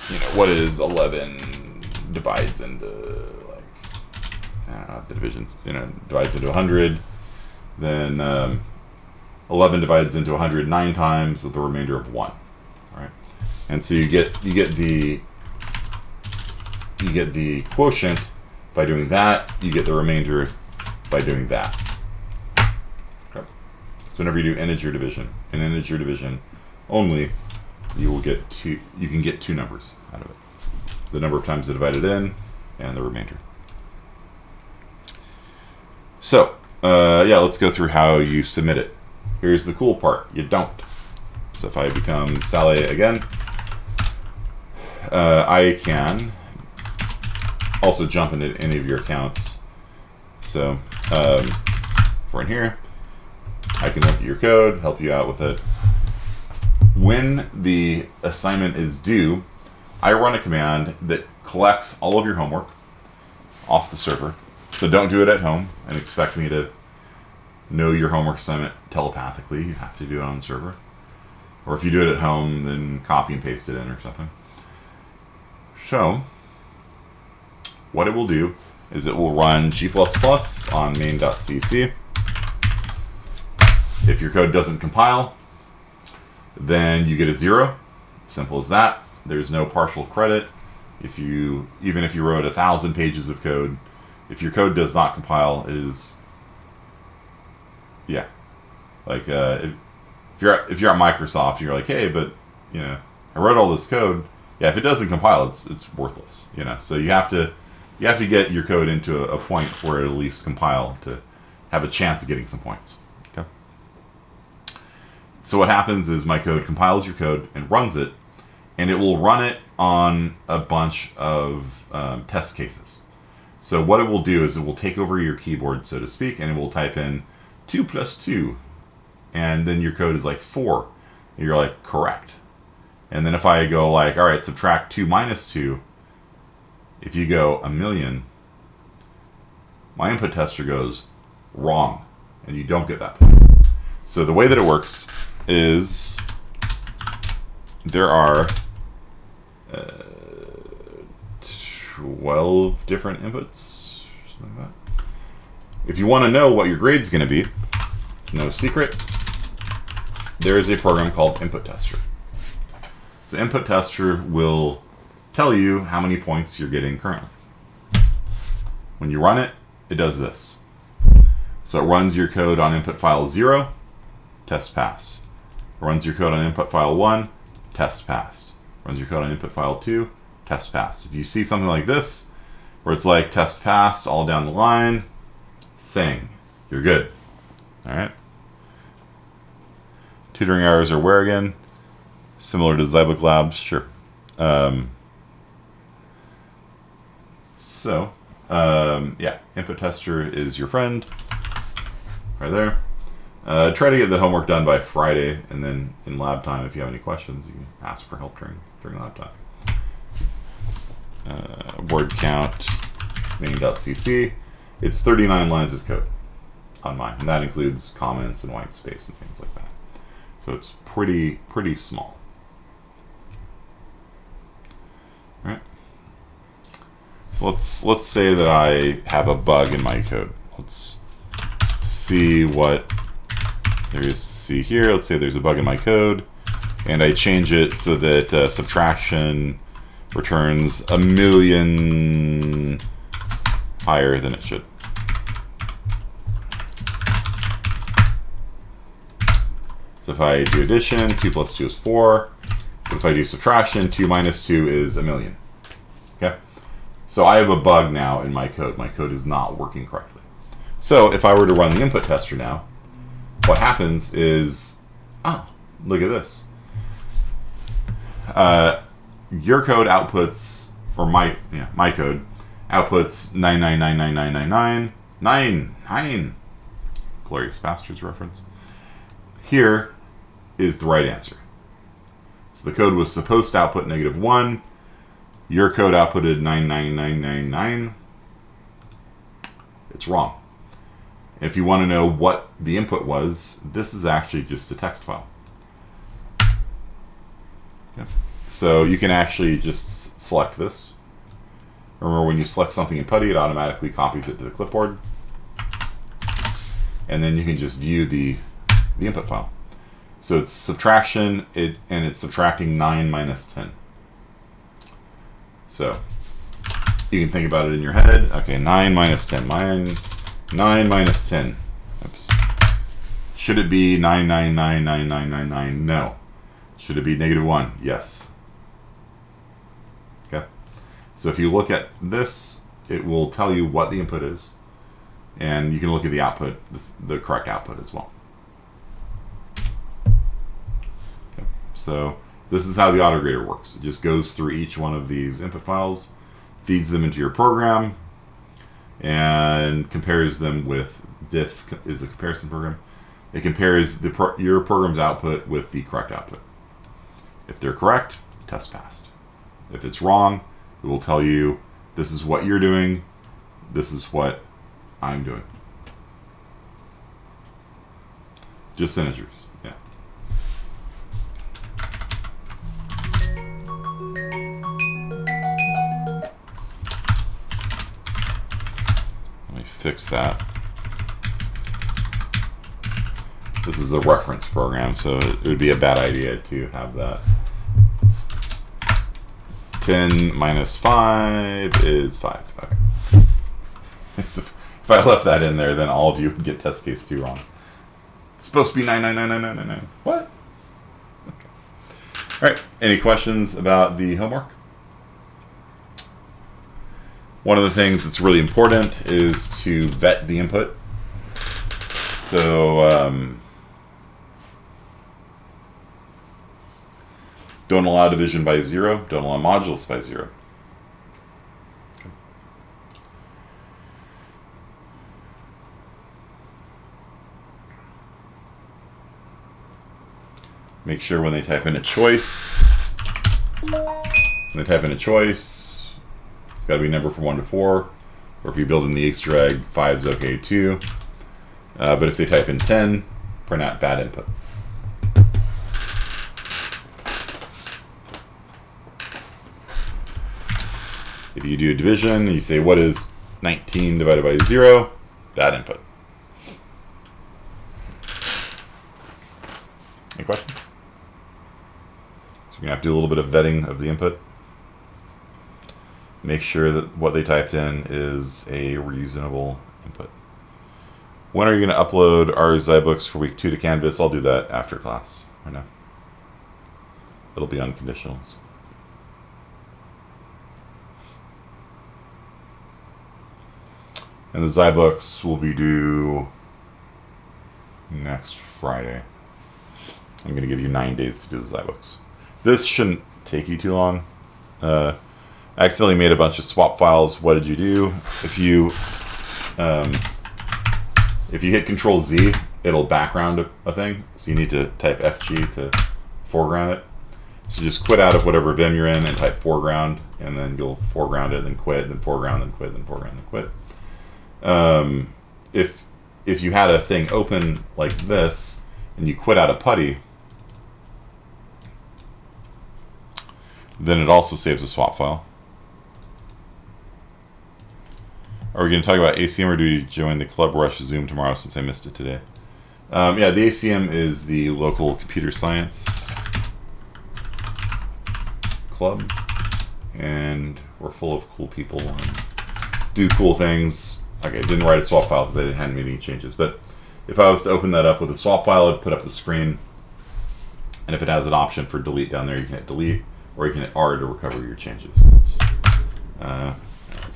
you know, what is 11 divides into, like, I don't know, the divisions, you know, divides into 100, then 11 divides into 100 9 times with the remainder of 1. All right. And so you get the quotient by doing that. You get the remainder by doing that. Okay. So whenever you do integer division, in integer division only, you will get two. You can get 2 numbers out of it: the number of times it divided in, and the remainder. So yeah, let's go through how you submit it. Here's the cool part: you don't. So So if I become Sally again, I can also jump into any of your accounts. So if we're in here, I can look at your code, help you out with it. When the assignment is due, I run a command that collects all of your homework off the server. So don't do it at home and expect me to know your homework assignment telepathically. You have to do it on the server. Or if you do it at home, then copy and paste it in or something. So what it will do is it will run g++ on main.cc. If your code doesn't compile, then you get a 0. Simple as that. There's no partial credit. Even if you wrote 1,000 pages of code, if your code does not compile, it is, yeah. Like if you're at Microsoft, you're like, hey, but I wrote all this code. Yeah, if it doesn't compile, it's worthless. So you have to get your code into a point where it at least compile to have a chance of getting some points. Okay. So what happens is my code compiles your code and runs it, and it will run it on a bunch of test cases. So what it will do is it will take over your keyboard, so to speak, and it will type in 2 + 2, and then your code is like 4. And you're like, correct. And then if I go like, all right, subtract 2 - 2, if you go 1,000,000, my input tester goes wrong, and you don't get that point. So the way that it works is there are 12 different inputs, something like that. If you want to know what your grade's going to be, it's no secret. There is a program called Input Tester. So Input Tester will tell you how many points you're getting currently. When you run it, it does this. So it runs your code on input file 0, test passed. It runs your code on input file 1, test passed. It runs your code on input file 2, test passed. If you see something like this, where it's like test passed all down the line, sing. You're good. All right. Tutoring hours are where again? Similar to Zybook Labs, sure. Yeah, Input Tester is your friend, right there. Try to get the homework done by Friday, and then in lab time, if you have any questions, you can ask for help during lab time. Word count, main.cc. It's 39 lines of code on mine, and that includes comments and white space and things like that. So it's pretty small. All right. So let's say that I have a bug in my code. Let's see what there is to see here. Let's say there's a bug in my code, and I change it so that subtraction returns 1,000,000 higher than it should. So if I do addition, 2 + 2 is 4. But if I do subtraction, 2 - 2 is 1,000,000. Okay? So I have a bug now in my code. My code is not working correctly. So if I were to run the input tester now, what happens is, oh, look at this. Your code outputs, or my code outputs 9999999. Glorious Bastards reference. Here is the right answer. So the code was supposed to output -1. Your code outputted 99999. It's wrong. If you want to know what the input was, this is actually just a text file. Okay. So you can actually just select this. Remember, when you select something in PuTTY, it automatically copies it to the clipboard. And then you can just view the input file. So it's subtraction, and it's subtracting 9 - 10. So you can think about it in your head. Okay, 9 - 10. 9 - 10. Oops. Should it be 9999999? No. Should it be -1? Yes. Okay. So if you look at this, it will tell you what the input is, and you can look at the output, the correct output as well. Okay. So this is how the autograder works. It just goes through each one of these input files, feeds them into your program, and compares them with diff is a comparison program. It compares your program's output with the correct output. If they're correct, test passed. If it's wrong, it will tell you this is what you're doing, this is what I'm doing. Just integers, yeah. Let me fix that. This is the reference program, so it would be a bad idea to have that. 10 minus 5 is 5. Okay. If I left that in there, then all of you would get test case 2 wrong. It's supposed to be 9999999. What? Okay. All right. Any questions about the homework? One of the things that's really important is to vet the input. So don't allow division by 0. Don't allow modulus by 0. Okay. Make sure when they type in a choice, it's got to be a number from 1 to 4. Or if you build in the Easter egg, 5 is okay too. But if they type in 10, print out bad input. If you do a division, you say, what is 19 divided by 0? Bad input. Any questions? So you're going to have to do a little bit of vetting of the input. Make sure that what they typed in is a reasonable input. When are you going to upload our Zybooks for week 2 to Canvas? I'll do that after class. Right now. It'll be on Conditionals. And the Zybooks will be due next Friday. I'm going to give you 9 days to do the Zybooks. This shouldn't take you too long. I accidentally made a bunch of swap files. What did you do? If you hit Control Z, it'll background a thing. So you need to type FG to foreground it. So just quit out of whatever Vim you're in and type foreground, and then you'll foreground it, then quit, then foreground, then quit, then foreground, then quit. If you had a thing open like this and you quit out of putty, then it also saves a swap file. Are we going to talk about ACM, or do you join the Club Rush Zoom tomorrow since I missed it today? Yeah, the ACM is the local computer science club, and we're full of cool people and do cool things. Okay, I didn't write a swap file because I hadn't made any changes, but if I was to open that up with a swap file, I'd put up the screen, and if it has an option for delete down there, you can hit delete, or you can hit R to recover your changes. Let's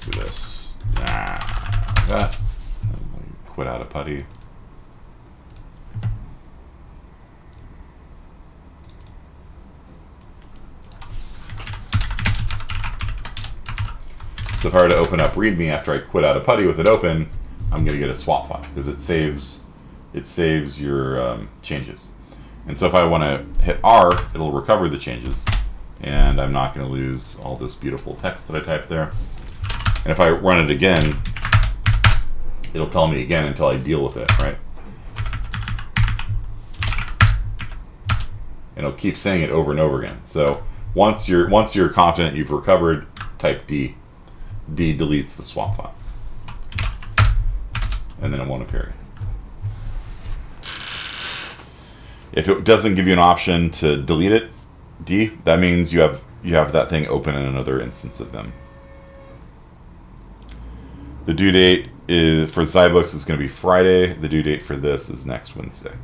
do this. That. Quit out of putty. So if I were to open up README after I quit out of putty with it open, I'm going to get a swap file because it saves your changes. And so if I want to hit R, it'll recover the changes, and I'm not going to lose all this beautiful text that I typed there. And if I run it again, it'll tell me again until I deal with it, right? And it'll keep saying it over and over again. So once you're confident you've recovered, type D. D deletes the swap file, and then it won't appear. If it doesn't give you an option to delete it, D, that means you have that thing open in another instance of them. The due date is for Zybooks is going to be Friday. The due date for this is next Wednesday,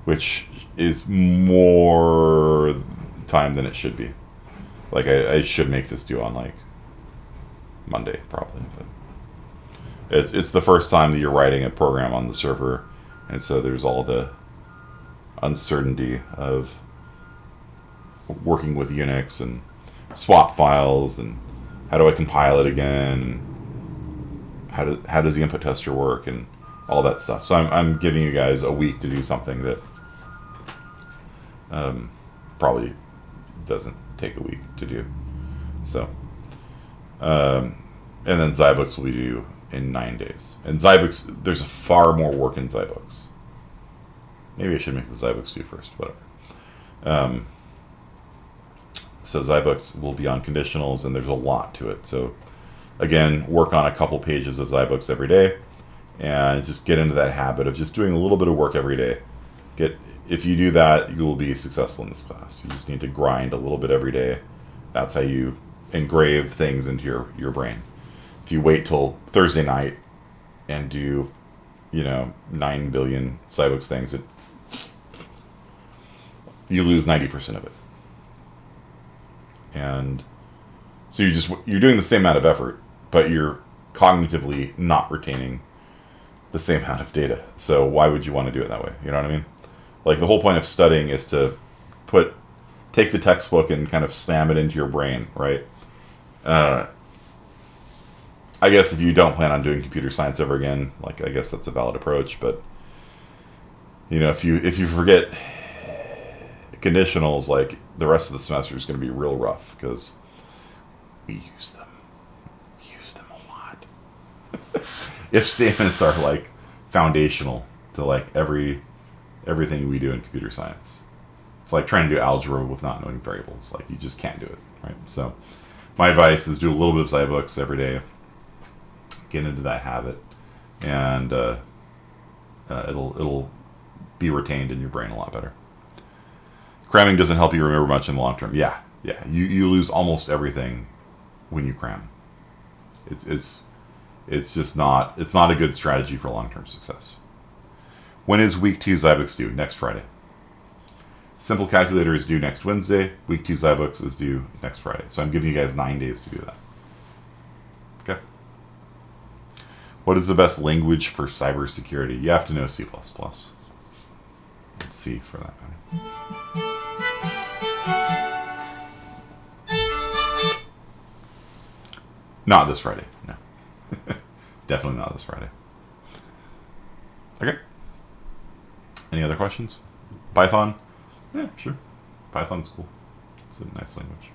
which is more time than it should be. Like I should make this due on like Monday probably, but it's the first time that you're writing a program on the server, and so there's all the uncertainty of working with Unix and swap files and how do I compile it again, and how does the input tester work, and all that stuff. So I'm giving you guys a week to do something that probably doesn't take a week to do. So, and then Zybooks will be due in 9 days. And Zybooks, there's far more work in Zybooks. Maybe I should make the Zybooks due first, whatever. So Zybooks will be on conditionals, and there's a lot to it. So again, work on a couple pages of Zybooks every day, and just get into that habit of just doing a little bit of work every day. If you do that, you will be successful in this class. You just need to grind a little bit every day. That's how you engrave things into your brain. If you wait till Thursday night and do, 9 billion Zybooks things, you lose 90% of it. And so you're doing the same amount of effort, but you're cognitively not retaining the same amount of data. So why would you want to do it that way? You know what I mean? Like, the whole point of studying is to take the textbook and kind of slam it into your brain, right? I guess if you don't plan on doing computer science ever again, I guess that's a valid approach. But if you forget conditionals, the rest of the semester is going to be real rough because we use them a lot. If statements are foundational to everything we do in computer science. It's like trying to do algebra with not knowing variables. You just can't do it, right? So my advice is do a little bit of Zybooks every day. Get into that habit, and it'll be retained in your brain a lot better. Cramming doesn't help you remember much in the long term. Yeah. You lose almost everything when you cram. It's just not a good strategy for long-term success. When is week 2 Zybooks due? Next Friday. Simple Calculator is due next Wednesday. Week 2 Zybooks is due next Friday. So I'm giving you guys 9 days to do that. Okay. What is the best language for cybersecurity? You have to know C++. Let's C for that matter. Not this Friday. No. Definitely not this Friday. Okay. Any other questions? Python? Yeah, sure. Python's cool. It's a nice language.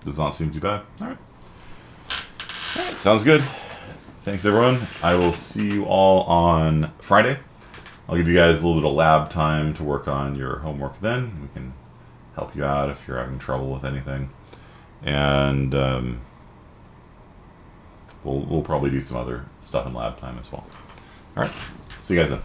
Does not seem too bad. All right. Sounds good. Thanks, everyone. I will see you all on Friday. I'll give you guys a little bit of lab time to work on your homework then. We can help you out if you're having trouble with anything. And we'll probably do some other stuff in lab time as well. All right. See you guys then.